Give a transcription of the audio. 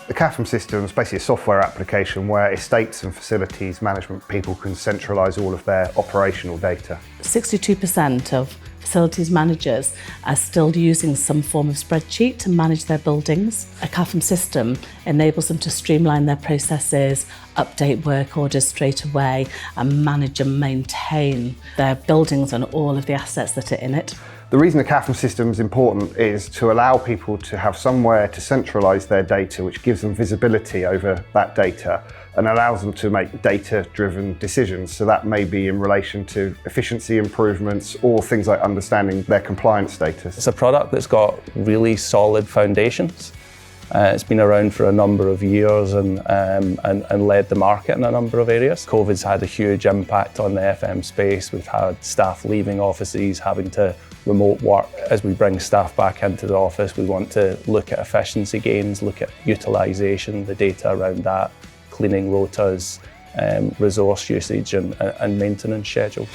The CAFM system is basically a software application where estates and facilities management people can centralise all of their operational data. 62% of facilities managers are still using some form of spreadsheet to manage their buildings. A CAFM system enables them to streamline their processes, update work orders straight away, and manage and maintain their buildings and all of the assets that are in it. The reason the CAFM system is important is to allow people to have somewhere to centralise their data, which gives them visibility over that data and allows them to make data-driven decisions. So that may be in relation to efficiency improvements or things like understanding their compliance status. It's a product that's got really solid foundations. It's been around for a number of years and led the market in a number of areas. COVID's had a huge impact on the FM space. We've had staff leaving offices, having to remote work. As we bring staff back into the office, we want to look at efficiency gains, look at utilisation, the data around that, cleaning rotas, resource usage and maintenance schedules.